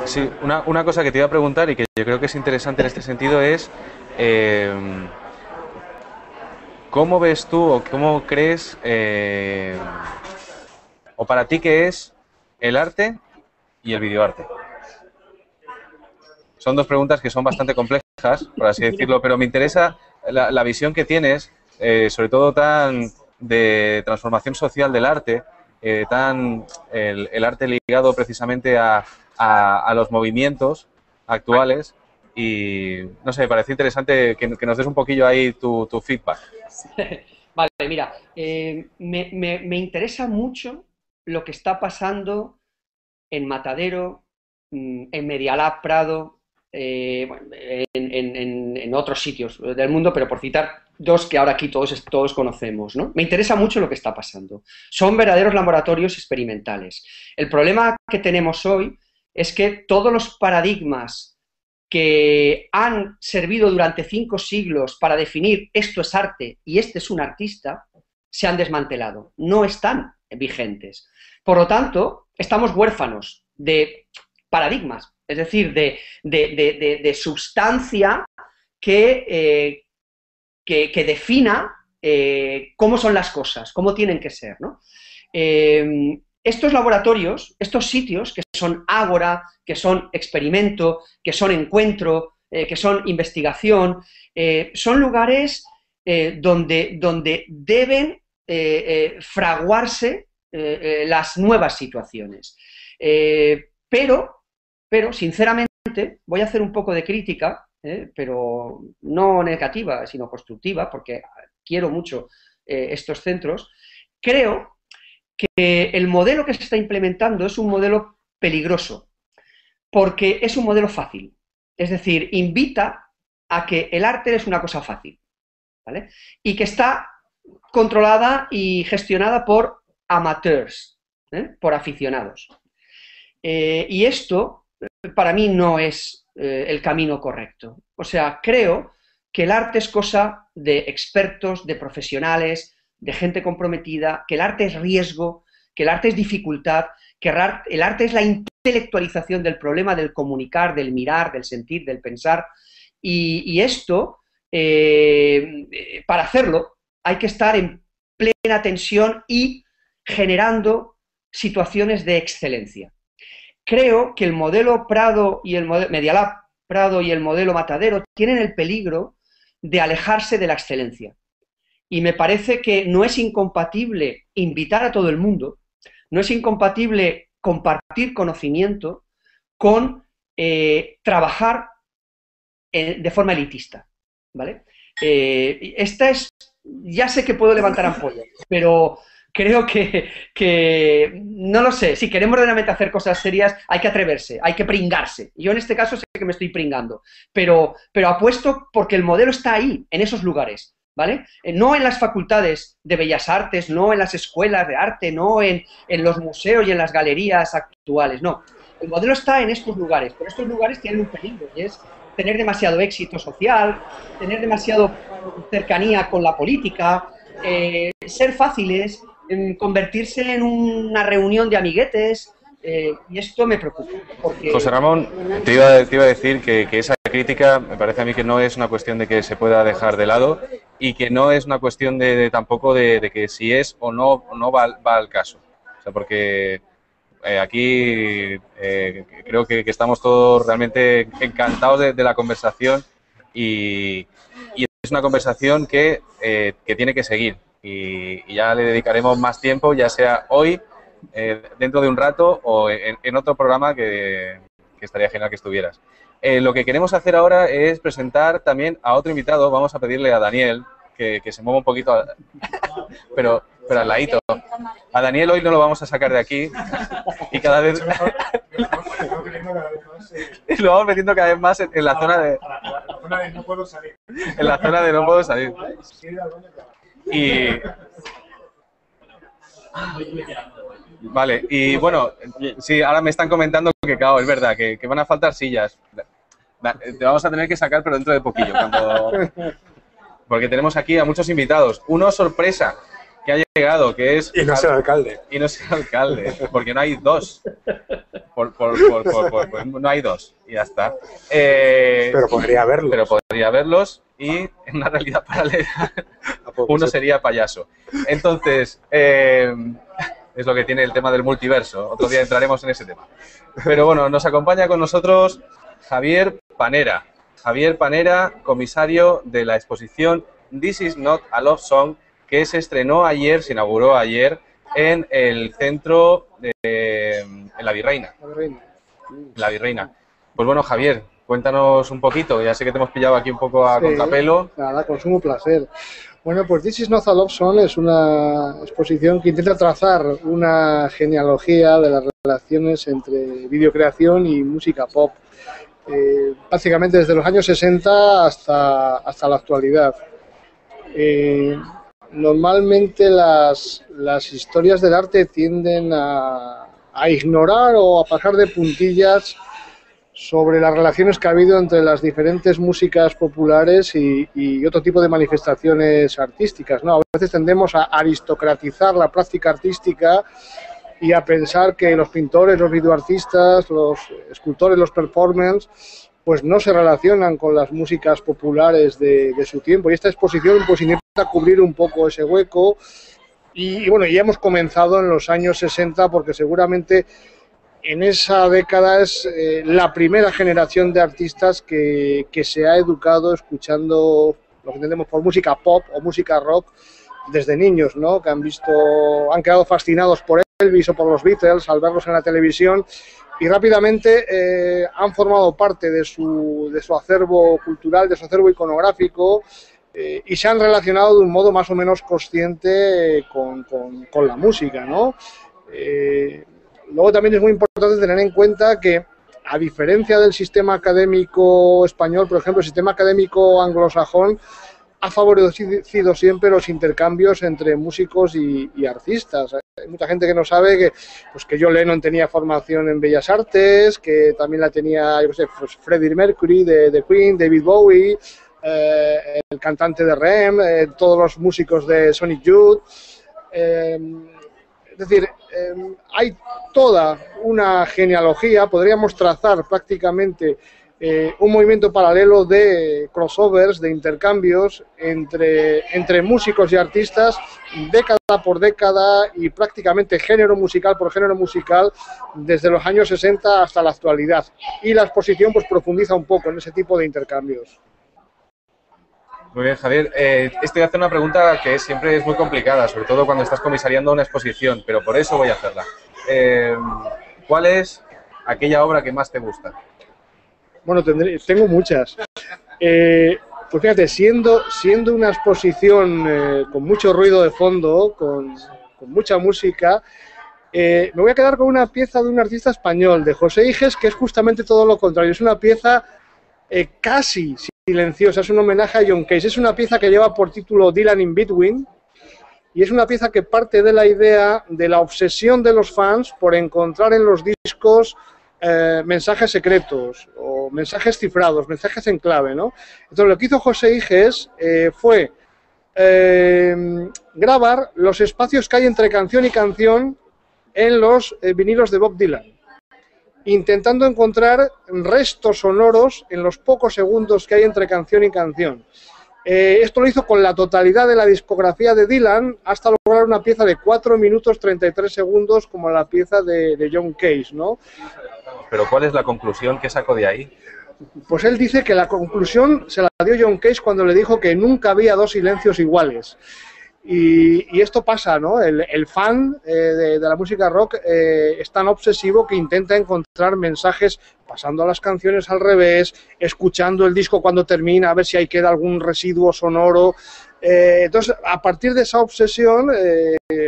Sí, una cosa que te iba a preguntar y que yo creo que es interesante en este sentido es eh, ¿cómo ves tú o cómo crees o para ti qué es el arte y el videoarte? Son dos preguntas que son bastante complejas, por así decirlo, pero me interesa la visión que tienes, sobre todo tan de transformación social del arte, el arte ligado precisamente a los movimientos actuales y, no sé, me parece interesante que nos des un poquillo ahí tu feedback. Vale, mira, me interesa mucho lo que está pasando en Matadero, en Medialab Prado, bueno, en otros sitios del mundo, pero por citar dos que ahora aquí todos conocemos, ¿no? Me interesa mucho lo que está pasando. Son verdaderos laboratorios experimentales. El problema que tenemos hoy es que todos los paradigmas que han servido durante 5 siglos para definir esto es arte y este es un artista, se han desmantelado, no están vigentes. Por lo tanto, estamos huérfanos de paradigmas, es decir, de sustancia que defina cómo son las cosas, cómo tienen que ser, ¿no? Estos laboratorios, estos sitios, que son ágora, que son experimento, que son encuentro, que son investigación, son lugares donde deben fraguarse las nuevas situaciones. Pero, sinceramente, voy a hacer un poco de crítica, pero no negativa, sino constructiva, porque quiero mucho estos centros. Creo que el modelo que se está implementando es un modelo peligroso, porque es un modelo fácil. Es decir, invita a que el arte es una cosa fácil, ¿vale? Y que está controlada y gestionada por amateurs, por aficionados. Y esto, para mí, no es el camino correcto. O sea, creo que el arte es cosa de expertos, de profesionales, de gente comprometida, que el arte es riesgo, que el arte es dificultad, que el arte es la intelectualización del problema, del comunicar, del mirar, del sentir, del pensar. Y esto, para hacerlo, hay que estar en plena tensión y generando situaciones de excelencia. Creo que el modelo Prado y el modelo Medialab Prado y el modelo Matadero tienen el peligro de alejarse de la excelencia. Y me parece que no es incompatible invitar a todo el mundo, no es incompatible compartir conocimiento con trabajar de forma elitista, ¿vale? Esta es, ya sé que puedo levantar ampollas, pero creo que, no lo sé, si queremos realmente hacer cosas serias hay que atreverse, hay que pringarse. Yo en este caso sé que me estoy pringando, pero apuesto porque el modelo está ahí, en esos lugares, ¿vale? No en las facultades de Bellas Artes, no en las escuelas de arte, no en los museos y en las galerías actuales, no. El modelo está en estos lugares, pero estos lugares tienen un peligro y es tener demasiado éxito social, tener demasiado cercanía con la política, ser fáciles, convertirse en una reunión de amiguetes, y esto me preocupa. Porque... José Ramón, te iba a decir que esa crítica me parece a mí que no es una cuestión de que se pueda dejar de lado y que no es una cuestión tampoco de que si es o no va al caso. O sea, porque aquí creo que estamos todos realmente encantados de la conversación y es una conversación que tiene que seguir y ya le dedicaremos más tiempo, ya sea hoy, dentro de un rato o en otro programa que estaría genial que estuvieras. Lo que queremos hacer ahora es presentar también a otro invitado. Vamos a pedirle a Daniel que se mueva un poquito, pero al ladito. A Daniel hoy no lo vamos a sacar de aquí y cada vez lo vamos metiendo cada vez más en la zona de no puedo salir. En la zona de no puedo salir. Y vale, y bueno, sí, ahora me están comentando que, claro, es verdad, que van a faltar sillas. Te vamos a tener que sacar, pero dentro de poquillo, porque tenemos aquí a muchos invitados. Uno sorpresa que ha llegado, que es... Y no es el alcalde. Y no es el alcalde, porque no hay dos. no hay dos, y ya está. Pero podría haberlos. Pero podría haberlos, y en una realidad paralela uno sería payaso. Entonces, es lo que tiene el tema del multiverso. Otro día entraremos en ese tema. Pero bueno, nos acompaña con nosotros Javier Panera. Javier Panera, comisario de la exposición This is not a love song, que se estrenó ayer, se inauguró ayer, en el centro en La Virreina. La Virreina. Pues bueno, Javier, cuéntanos un poquito, ya sé que te hemos pillado aquí un poco a contrapelo. Nada, con sumo placer. Bueno, pues This is not a love song es una exposición que intenta trazar una genealogía de las relaciones entre videocreación y música pop, básicamente desde los años 60 hasta la actualidad. Normalmente las historias del arte tienden a ignorar o a pasar de puntillas sobre las relaciones que ha habido entre las diferentes músicas populares y otro tipo de manifestaciones artísticas, ¿no? A veces tendemos a aristocratizar la práctica artística y a pensar que los pintores, los videoartistas, los escultores, los performers, pues no se relacionan con las músicas populares de su tiempo. Y esta exposición pues intenta cubrir un poco ese hueco. Y bueno, ya hemos comenzado en los años 60 porque seguramente en esa década es la primera generación de artistas que se ha educado escuchando lo que entendemos por música pop o música rock desde niños, ¿no? Que han quedado fascinados por Elvis o por los Beatles al verlos en la televisión y rápidamente han formado parte de su acervo cultural, de su acervo iconográfico y se han relacionado de un modo más o menos consciente con la música, ¿no? Luego también es muy importante tener en cuenta que, a diferencia del sistema académico español, por ejemplo, el sistema académico anglosajón ha favorecido siempre los intercambios entre músicos y artistas. Hay mucha gente que no sabe que John Lennon tenía formación en Bellas Artes, que también la tenía, yo no sé, pues Freddie Mercury de Queen, David Bowie, el cantante de R.E.M., todos los músicos de Sonic Youth. Es decir, hay toda una genealogía, podríamos trazar prácticamente un movimiento paralelo de crossovers, de intercambios entre músicos y artistas, década por década y prácticamente género musical por género musical, desde los años 60 hasta la actualidad. Y la exposición pues profundiza un poco en ese tipo de intercambios. Muy bien, Javier. Estoy a hacer una pregunta que siempre es muy complicada, sobre todo cuando estás comisariando una exposición, pero por eso voy a hacerla. ¿Cuál es aquella obra que más te gusta? Bueno, tengo muchas. Pues fíjate, siendo una exposición con mucho ruido de fondo, con mucha música, me voy a quedar con una pieza de un artista español, de José Iges, que es justamente todo lo contrario. Es una pieza casi silenciosa, es un homenaje a John Cage. Es una pieza que lleva por título Dylan in Between y es una pieza que parte de la idea de la obsesión de los fans por encontrar en los discos mensajes secretos o mensajes cifrados, mensajes en clave, ¿no? Entonces lo que hizo José Iges fue grabar los espacios que hay entre canción y canción en los vinilos de Bob Dylan, intentando encontrar restos sonoros en los pocos segundos que hay entre canción y canción. Esto lo hizo con la totalidad de la discografía de Dylan hasta lograr una pieza de 4 minutos 33 segundos como la pieza de John Cage, ¿no? Pero ¿cuál es la conclusión que sacó de ahí? Pues él dice que la conclusión se la dio John Cage cuando le dijo que nunca había dos silencios iguales. Y esto pasa, ¿no? El fan de la música rock es tan obsesivo que intenta encontrar mensajes pasando las canciones al revés, escuchando el disco cuando termina, a ver si ahí queda algún residuo sonoro. Entonces, a partir de esa obsesión,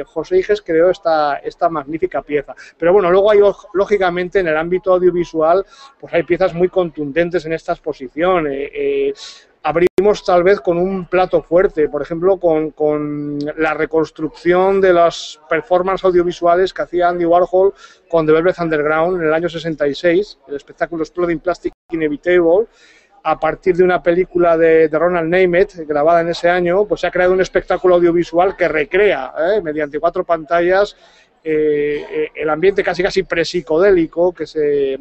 José Iges creó esta magnífica pieza. Pero bueno, luego hay, lógicamente, en el ámbito audiovisual, pues hay piezas muy contundentes en esta exposición. Abrimos tal vez con un plato fuerte, por ejemplo, con la reconstrucción de las performances audiovisuales que hacía Andy Warhol con The Velvet Underground en el año 66, el espectáculo Exploding Plastic Inevitable. A partir de una película de Ronald Nemeth, grabada en ese año, pues se ha creado un espectáculo audiovisual que recrea, mediante 4 pantallas, el ambiente casi pre-psicodélico que se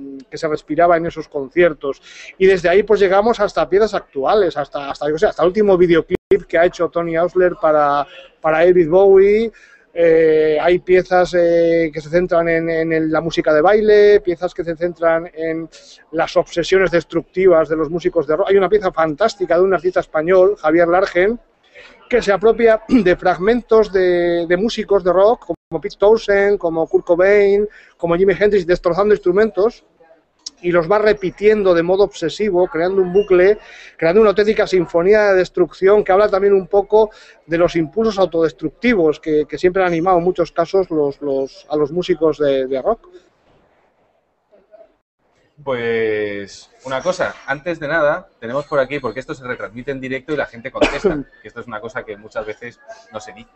respiraba en esos conciertos. Y desde ahí pues llegamos hasta piezas actuales, hasta el último videoclip que ha hecho Tony Ausler para David Bowie. Hay piezas que se centran en la música de baile, piezas que se centran en las obsesiones destructivas de los músicos de rock. Hay una pieza fantástica de un artista español, Javier Largen, que se apropia de fragmentos de músicos de rock, como Pete Townshend, como Kurt Cobain, como Jimi Hendrix, destrozando instrumentos, y los va repitiendo de modo obsesivo, creando un bucle, creando una auténtica sinfonía de destrucción que habla también un poco de los impulsos autodestructivos que siempre han animado en muchos casos a los músicos de rock. Pues una cosa, antes de nada, tenemos por aquí, porque esto se retransmite en directo y la gente contesta, que esto es una cosa que muchas veces no se dice.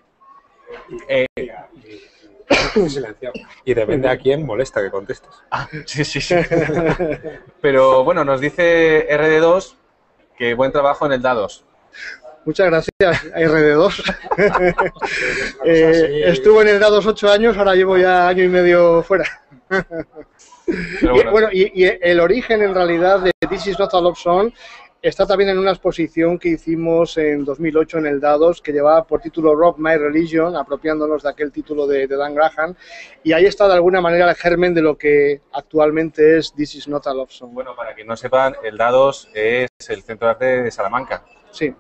Y depende a quién molesta que contestes. Ah, sí. Pero bueno, nos dice RD2 que buen trabajo en el DA2. Muchas gracias, RD2. Estuve en el DA2 8 años, ahora llevo ya año y medio fuera. Y el origen en realidad de This Is Not a Love Song está también en una exposición que hicimos en 2008 en el DA2 que llevaba por título Rock My Religion, apropiándonos de aquel título de Dan Graham, y ahí está de alguna manera el germen de lo que actualmente es This Is Not a Love Song. Bueno, para que no sepan, el DA2 es el Centro de Arte de Salamanca. Sí,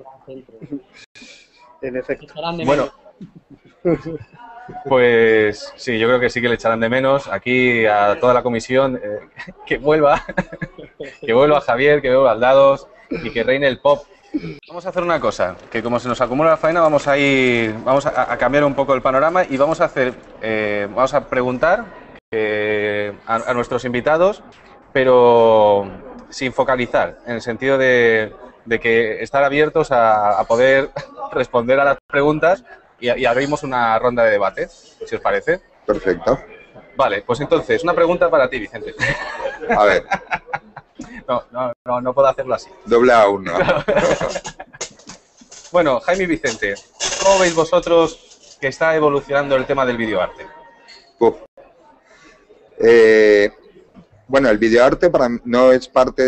en efecto. Bueno, pues sí, yo creo que sí que le echarán de menos aquí a toda la comisión, que vuelva Javier, que vuelva al DA2 y que reine el pop. Vamos a hacer una cosa, que como se nos acumula la faena, vamos a cambiar un poco el panorama y vamos a preguntar a nuestros invitados, pero sin focalizar, en el sentido de que estar abiertos a poder responder a las preguntas y abrimos una ronda de debate, si os parece. Perfecto. Vale, pues entonces, una pregunta para ti, Vicente. A ver. No puedo hacerlo así. Doble a uno. Bueno, Jaime y Vicente, ¿cómo veis vosotros que está evolucionando el tema del videoarte? Bueno, el videoarte para mí no es parte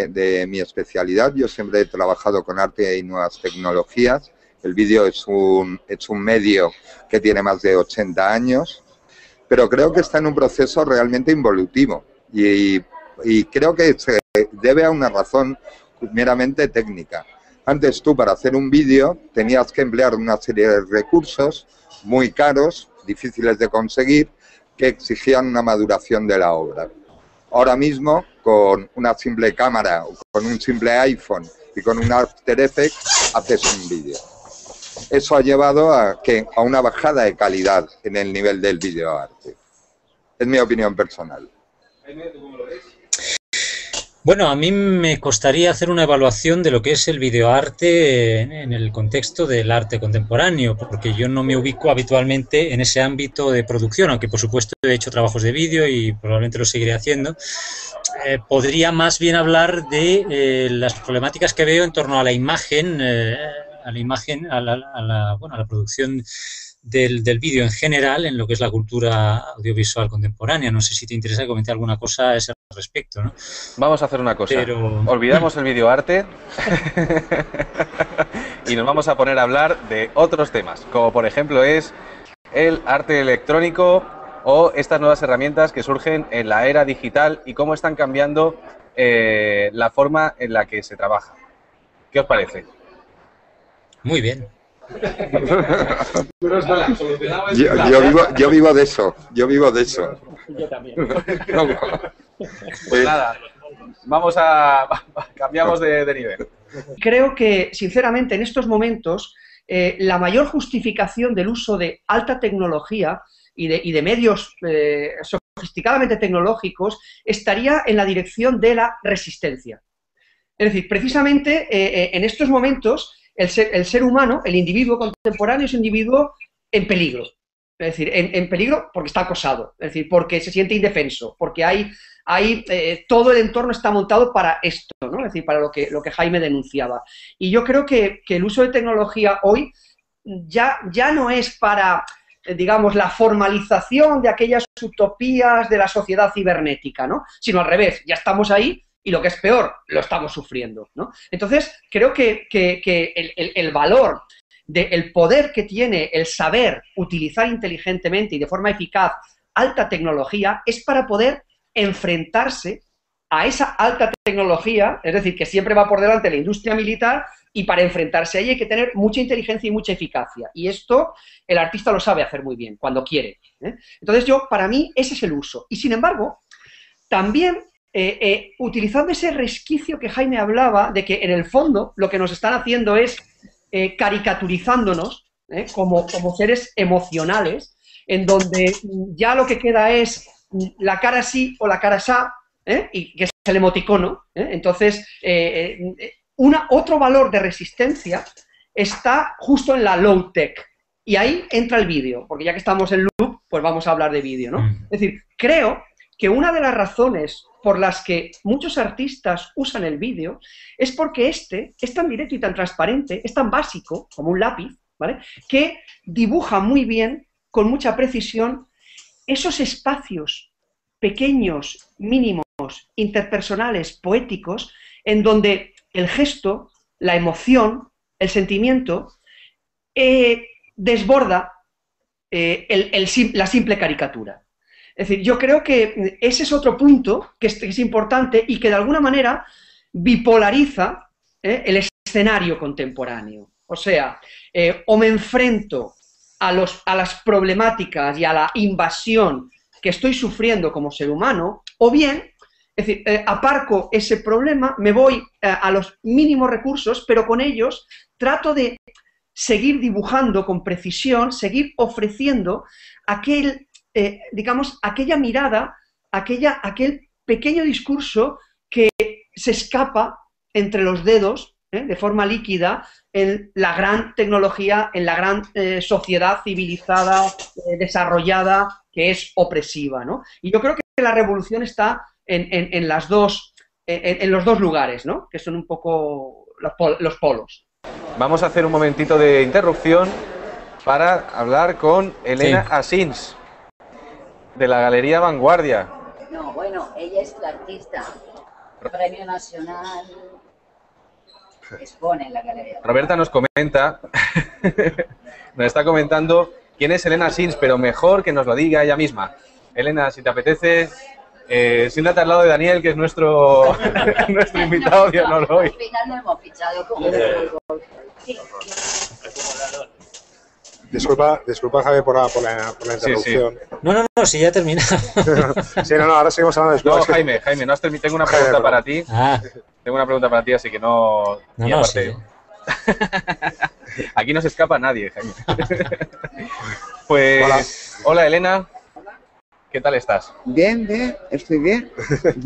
de mi especialidad. Yo siempre he trabajado con arte y nuevas tecnologías. El vídeo es un medio que tiene más de 80 años, pero creo que está en un proceso realmente involutivo y creo que se debe a una razón meramente técnica. Antes tú, para hacer un vídeo, tenías que emplear una serie de recursos muy caros, difíciles de conseguir, que exigían una maduración de la obra. Ahora mismo, con una simple cámara, o con un simple iPhone y con un After Effects, haces un vídeo. Eso ha llevado a una bajada de calidad en el nivel del videoarte. Es mi opinión personal. ¿Tú cómo lo ves? Bueno, a mí me costaría hacer una evaluación de lo que es el videoarte en el contexto del arte contemporáneo, porque yo no me ubico habitualmente en ese ámbito de producción, aunque por supuesto he hecho trabajos de vídeo y probablemente lo seguiré haciendo. Podría más bien hablar de las problemáticas que veo en torno a la imagen, a la producción del vídeo en general en lo que es la cultura audiovisual contemporánea. No sé si te interesa comentar alguna cosa a ese respecto, ¿no? Vamos a hacer una cosa. Olvidamos el videoarte y nos vamos a poner a hablar de otros temas, como por ejemplo es el arte electrónico o estas nuevas herramientas que surgen en la era digital y cómo están cambiando la forma en la que se trabaja. ¿Qué os parece? Muy bien. Yo vivo de eso. Yo también. Pues nada, cambiamos de nivel. Creo que, sinceramente, en estos momentos, la mayor justificación del uso de alta tecnología y de medios sofisticadamente tecnológicos estaría en la dirección de la resistencia. Es decir, precisamente en estos momentos el ser humano, el individuo contemporáneo, es un individuo en peligro. Es decir, en peligro porque está acosado, es decir, porque se siente indefenso, porque todo el entorno está montado para esto, ¿no? Es decir, para lo que Jaime denunciaba. Y yo creo que el uso de tecnología hoy ya no es para digamos, la formalización de aquellas utopías de la sociedad cibernética, ¿no? Sino al revés, ya estamos ahí y lo que es peor, lo estamos sufriendo, ¿no? Entonces, creo que el valor del poder que tiene el saber utilizar inteligentemente y de forma eficaz alta tecnología es para poder enfrentarse a esa alta tecnología, es decir, que siempre va por delante la industria militar, y para enfrentarse a ella hay que tener mucha inteligencia y mucha eficacia. Y esto el artista lo sabe hacer muy bien, cuando quiere, ¿eh? Entonces para mí, ese es el uso. Y sin embargo, también utilizando ese resquicio que Jaime hablaba, de que en el fondo lo que nos están haciendo es caricaturizándonos como seres emocionales, en donde ya lo que queda es la cara sí o la cara sa, y que es el emoticono. Entonces, otro valor de resistencia está justo en la low-tech. Y ahí entra el vídeo, porque ya que estamos en loop, pues vamos a hablar de vídeo, ¿no? Es decir, creo que una de las razones por las que muchos artistas usan el vídeo es porque es tan directo y tan transparente, es tan básico, como un lápiz, ¿vale?, que dibuja muy bien, con mucha precisión, esos espacios pequeños, mínimos, interpersonales, poéticos, en donde el gesto, la emoción, el sentimiento, desborda la simple caricatura. Es decir, yo creo que ese es otro punto que es importante y que de alguna manera bipolariza el escenario contemporáneo. O sea, o me enfrento a las problemáticas y a la invasión que estoy sufriendo como ser humano, o bien, es decir, aparco ese problema, me voy a los mínimos recursos, pero con ellos trato de seguir dibujando con precisión, seguir ofreciendo digamos, aquella mirada, aquel pequeño discurso que se escapa entre los dedos, de forma líquida, en la gran tecnología, en la gran sociedad civilizada, desarrollada, que es opresiva, ¿no? Y yo creo que la revolución está en los dos lugares, ¿no?, que son un poco los polos. Vamos a hacer un momentito de interrupción para hablar con Elena Asins, de la Galería Vanguardia. No, bueno, ella es la artista. Premio Nacional. Expone en la galería. Roberta nos comenta, nos está comentando quién es Elena Asins, pero mejor que nos lo diga ella misma. Elena, si te apetece, siéntate al lado de Daniel, que es nuestro invitado de honor hoy. Al final no hemos fichado como sí. Disculpa, Javier, por la interrupción. Sí. No, si ya he terminado. Sí, ahora seguimos hablando después. No, Jaime, no has terminado. Tengo una pregunta para ti. Tengo una pregunta para ti, así que no... No, aparte... sí. Aquí no se escapa nadie, Jaime. Pues, hola Elena. ¿Qué tal estás? Bien, estoy bien.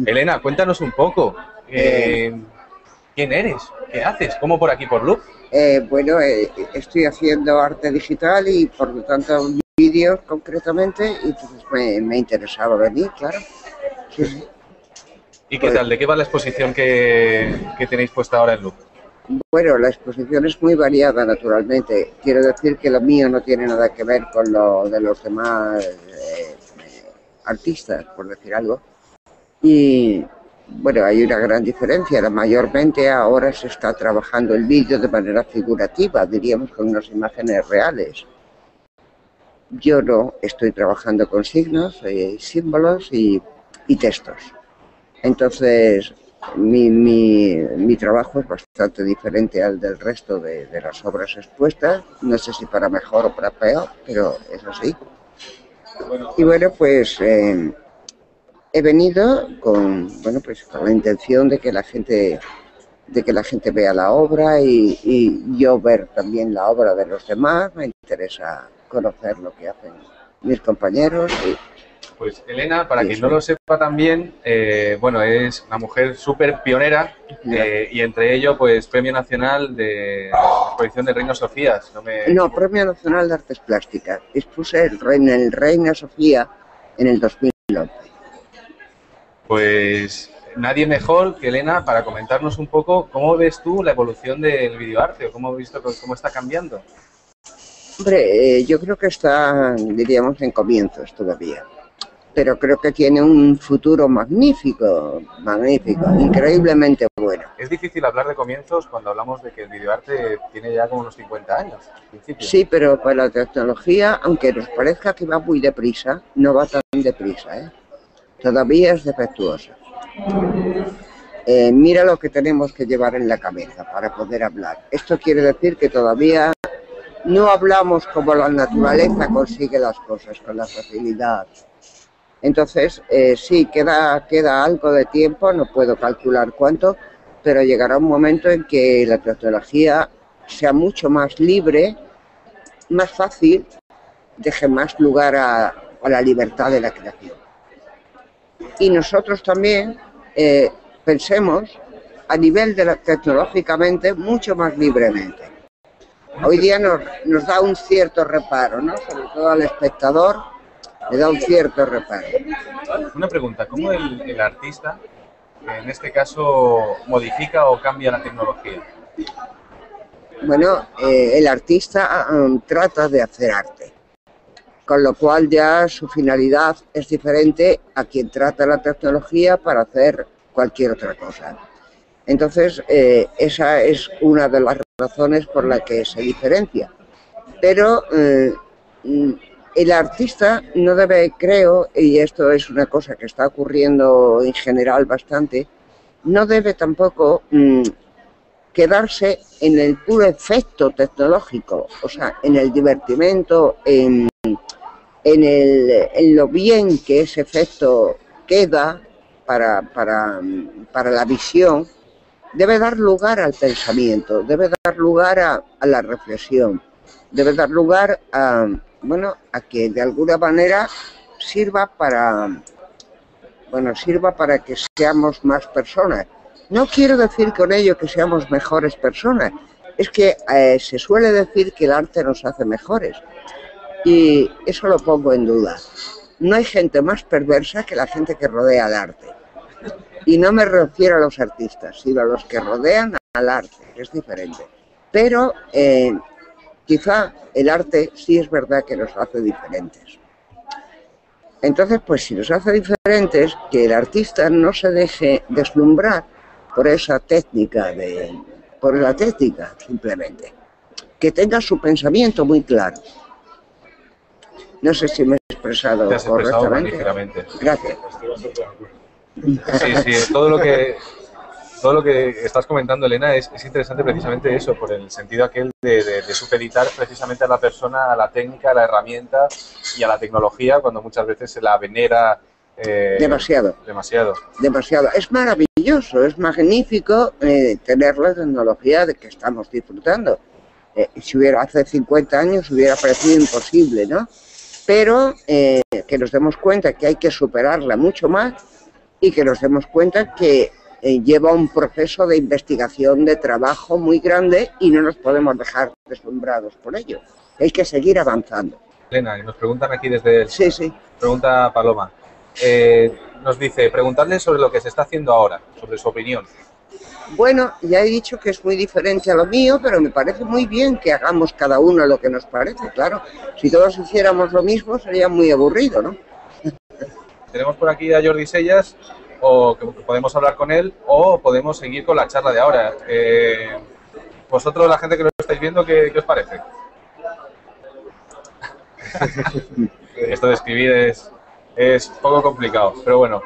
Elena, cuéntanos un poco. ¿Quién eres? ¿Qué haces? ¿Cómo por aquí, por Loop? Bueno, estoy haciendo arte digital y por lo tanto vídeos concretamente, y entonces me interesaba venir, claro. Sí. ¿Y qué tal? ¿De qué va la exposición que tenéis puesta ahora en Loop? Bueno, la exposición es muy variada, naturalmente. Quiero decir que lo mío no tiene nada que ver con lo de los demás artistas, por decir algo. Y bueno, hay una gran diferencia. Mayormente ahora se está trabajando el vídeo de manera figurativa, diríamos, con unas imágenes reales. Yo no, estoy trabajando con signos, símbolos y textos. Entonces, mi trabajo es bastante diferente al del resto de las obras expuestas. No sé si para mejor o para peor, pero es así. Y bueno, pues he venido con la intención de que la gente vea la obra y yo ver también la obra de los demás. Me interesa conocer lo que hacen mis compañeros. Pues Elena, para quien no lo sepa también, bueno, es una mujer súper pionera y entre ello, pues, Premio Nacional de la exposición de Reina Sofía. No, Premio Nacional de Artes Plásticas. Expuse el Reina Sofía en el 2011. Pues nadie mejor que Elena para comentarnos un poco cómo ves tú la evolución del videoarte o cómo has visto cómo está cambiando. Hombre, yo creo que está, diríamos, en comienzos todavía, pero creo que tiene un futuro magnífico, magnífico, increíblemente bueno. Es difícil hablar de comienzos cuando hablamos de que el videoarte tiene ya como unos 50 años. Sí, pero para la tecnología, aunque nos parezca que va muy deprisa, no va tan deprisa, ¿eh? Todavía es defectuosa. Mira lo que tenemos que llevar en la cabeza para poder hablar. Esto quiere decir que todavía no hablamos como la naturaleza consigue las cosas, con la facilidad. Entonces, sí, queda algo de tiempo, no puedo calcular cuánto, pero llegará un momento en que la tecnología sea mucho más libre, más fácil, deje más lugar a la libertad de la creación. Y nosotros también pensemos a nivel tecnológicamente mucho más libremente. Hoy día nos da un cierto reparo, ¿no? Sobre todo al espectador le da un cierto reparo. Una pregunta, ¿cómo el artista, en este caso, modifica o cambia la tecnología? Bueno, el artista trata de hacer arte, con lo cual ya su finalidad es diferente a quien trata la tecnología para hacer cualquier otra cosa. Entonces, esa es una de las razones por las que se diferencia. Pero el artista no debe, creo, y esto es una cosa que está ocurriendo en general bastante, no debe tampoco quedarse en el puro efecto tecnológico, o sea, en el divertimento, en lo bien que ese efecto queda para la visión. Debe dar lugar al pensamiento, debe dar lugar a la reflexión, debe dar lugar a que de alguna manera sirva para que seamos más personas. No quiero decir con ello que seamos mejores personas, es que se suele decir que el arte nos hace mejores y eso lo pongo en duda. No hay gente más perversa que la gente que rodea al arte. Y no me refiero a los artistas, sino a los que rodean al arte, que es diferente. Pero quizá el arte sí es verdad que nos hace diferentes. Entonces, pues si nos hace diferentes, que el artista no se deje deslumbrar por esa técnica, por la técnica simplemente. Que tenga su pensamiento muy claro. No sé si me he expresado correctamente. Gracias. Sí, todo lo que estás comentando, Elena, es interesante precisamente eso, por el sentido aquel de supeditar precisamente a la persona, a la técnica, a la herramienta y a la tecnología, cuando muchas veces se la venera demasiado. Es maravilloso, es magnífico tener la tecnología de que estamos disfrutando. Si hubiera hace 50 años hubiera parecido imposible, ¿no? Pero que nos demos cuenta que hay que superarla mucho más y que nos demos cuenta que lleva un proceso de investigación, de trabajo muy grande y no nos podemos dejar deslumbrados por ello. Hay que seguir avanzando. Elena, nos preguntan aquí desde Sí. Pregunta Paloma. Nos dice, preguntarle sobre lo que se está haciendo ahora, sobre su opinión. Bueno, ya he dicho que es muy diferente a lo mío, pero me parece muy bien que hagamos cada uno lo que nos parece, claro. Si todos hiciéramos lo mismo sería muy aburrido, ¿no? Tenemos por aquí a Jordi Sellas, o que podemos hablar con él, o podemos seguir con la charla de ahora. Vosotros, la gente que lo estáis viendo, ¿qué os parece? Esto de escribir es poco complicado, pero bueno.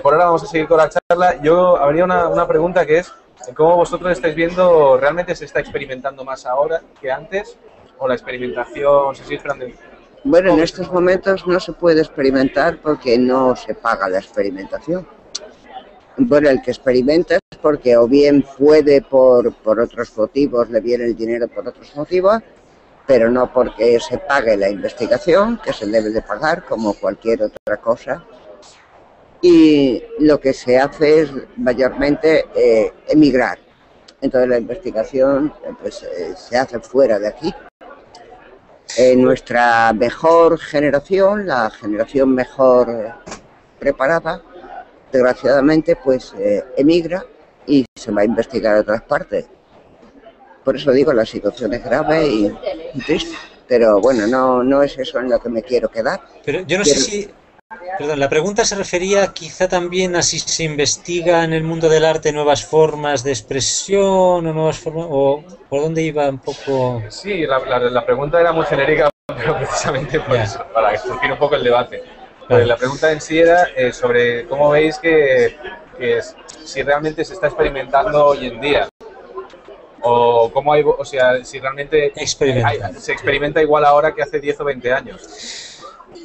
Por ahora vamos a seguir con la charla. Yo habría una pregunta que es, ¿cómo vosotros estáis viendo, realmente se está experimentando más ahora que antes? ¿O la experimentación se sigue esperando? Bueno, en estos momentos no se puede experimentar porque no se paga la experimentación. Bueno, el que experimenta es porque o bien puede por otros motivos, le viene el dinero por otros motivos, pero no porque se pague la investigación, que se debe de pagar como cualquier otra cosa. Y lo que se hace es mayormente emigrar. Entonces la investigación se hace fuera de aquí. Nuestra mejor generación, la generación mejor preparada, desgraciadamente pues emigra y se va a investigar a otras partes. Por eso digo, la situación es grave y triste. Pero bueno, no es eso en lo que me quiero quedar. Pero yo no sé si... Perdón, la pregunta se refería quizá también a si se investiga en el mundo del arte nuevas formas de expresión o nuevas formas... o por dónde iba un poco... Sí, la pregunta era muy genérica, pero precisamente por eso, para surgir un poco el debate. Pues la pregunta en sí era sobre cómo veis que si realmente se está experimentando hoy en día. O cómo hay, o sea, si realmente se experimenta igual ahora que hace 10 o 20 años.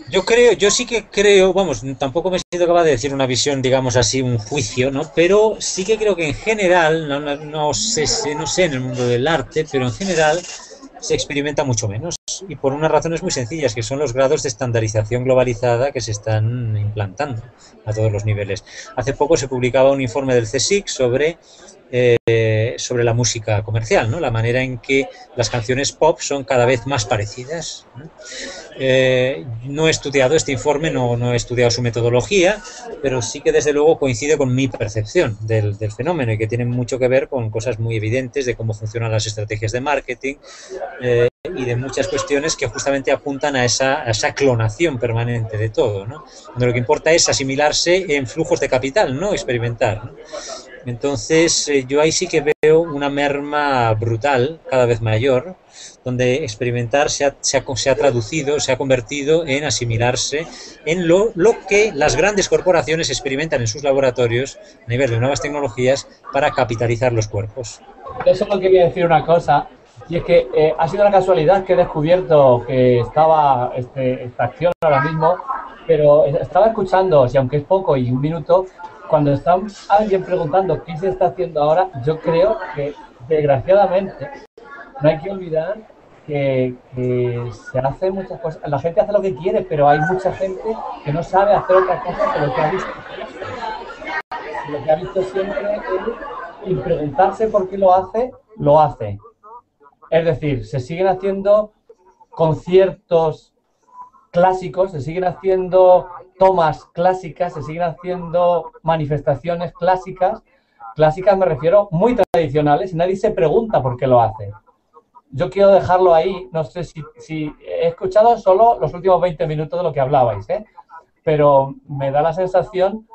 Yo sí que creo, vamos, tampoco me siento capaz de decir una visión, digamos así, un juicio, ¿no? Pero sí que creo que en general, no sé en el mundo del arte, pero en general se experimenta mucho menos. Y por unas razones muy sencillas, que son los grados de estandarización globalizada que se están implantando a todos los niveles. Hace poco se publicaba un informe del CSIC sobre la música comercial, ¿no? La manera en que las canciones pop son cada vez más parecidas, ¿no? No he estudiado este informe, no he estudiado su metodología, pero sí que desde luego coincide con mi percepción del fenómeno y que tiene mucho que ver con cosas muy evidentes de cómo funcionan las estrategias de marketing y de muchas cuestiones que justamente apuntan a esa clonación permanente de todo, ¿no? Donde lo que importa es asimilarse en flujos de capital, no experimentar, ¿no? Entonces yo ahí sí que veo una merma brutal, cada vez mayor, donde experimentar se ha traducido, se ha convertido en asimilarse en lo que las grandes corporaciones experimentan en sus laboratorios a nivel de nuevas tecnologías para capitalizar los cuerpos. Yo solo quería decir una cosa, y es que ha sido una casualidad que he descubierto que estaba esta acción ahora mismo, pero estaba escuchando, si aunque es poco y un minuto, cuando está alguien preguntando qué se está haciendo ahora, yo creo que, desgraciadamente, no hay que olvidar que se hace muchas cosas. La gente hace lo que quiere, pero hay mucha gente que no sabe hacer otra cosa que lo que ha visto. Lo que ha visto siempre es, y preguntarse por qué lo hace. Es decir, se siguen haciendo conciertos clásicos, se siguen haciendo tomas clásicas, se siguen haciendo manifestaciones clásicas me refiero muy tradicionales, y nadie se pregunta por qué lo hace. Yo quiero dejarlo ahí, no sé si he escuchado solo los últimos 20 minutos de lo que hablabais, pero me da la sensación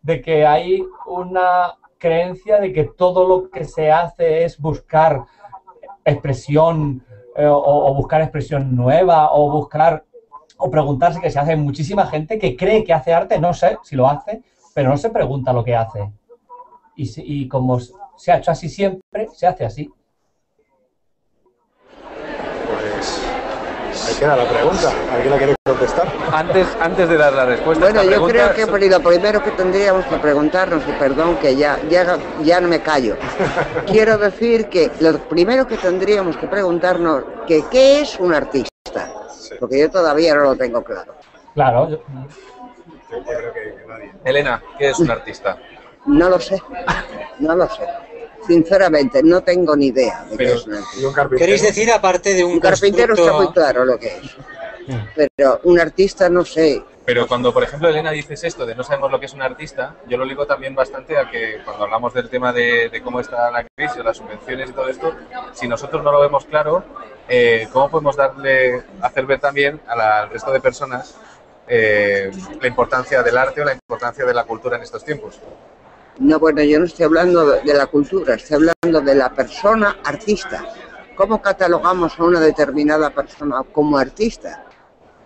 de que hay una creencia de que todo lo que se hace es buscar expresión o buscar expresión nueva o preguntarse, que se hace muchísima gente que cree que hace arte, no sé si lo hace, pero no se pregunta lo que hace. Y como se ha hecho así siempre, se hace así. Pues ahí queda la pregunta. ¿Alguien la quiere contestar? Antes de dar la respuesta. Bueno, yo creo que lo primero que tendríamos que preguntarnos, y perdón que ya no me callo, quiero decir que lo primero que tendríamos que preguntarnos que ¿qué es un artista? Porque yo todavía no lo tengo claro. Claro. Yo creo que nadie. Elena, ¿qué es un artista? No lo sé. Sinceramente, no tengo ni idea de qué es un artista. ¿Y un carpintero? ¿Queréis decir, aparte de un carpintero está muy claro lo que es. Pero un artista no sé. Pero cuando, por ejemplo, Elena, dices esto de no sabemos lo que es un artista, yo lo ligo también bastante a que cuando hablamos del tema de cómo está la crisis, las subvenciones y todo esto, si nosotros no lo vemos claro, ¿cómo podemos hacer ver también al resto de personas la importancia del arte o la importancia de la cultura en estos tiempos? No, bueno, yo no estoy hablando de la cultura, estoy hablando de la persona artista. ¿Cómo catalogamos a una determinada persona como artista?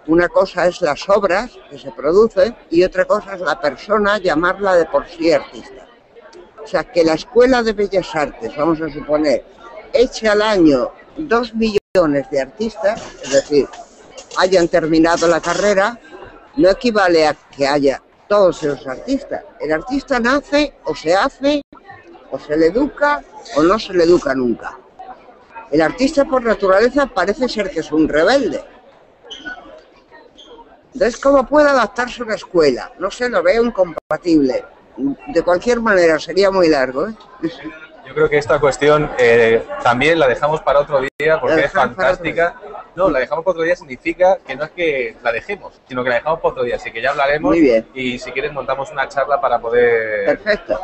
Una cosa es las obras que se producen y otra cosa es la persona, llamarla de por sí artista. O sea, que la Escuela de Bellas Artes, vamos a suponer, eche al año 2 millones de artistas, es decir, hayan terminado la carrera, no equivale a que haya todos esos artistas. El artista nace o se hace, o se le educa o no se le educa nunca. El artista por naturaleza parece ser que es un rebelde. Entonces, ¿cómo puede adaptarse a una escuela? No sé, lo veo incompatible. De cualquier manera, sería muy largo, Yo creo que esta cuestión también la dejamos para otro día porque es fantástica. No, la dejamos para otro día significa que no es que la dejemos, sino que la dejamos para otro día. Así que ya hablaremos. Muy bien. Y si quieres montamos una charla para poder... Perfecto.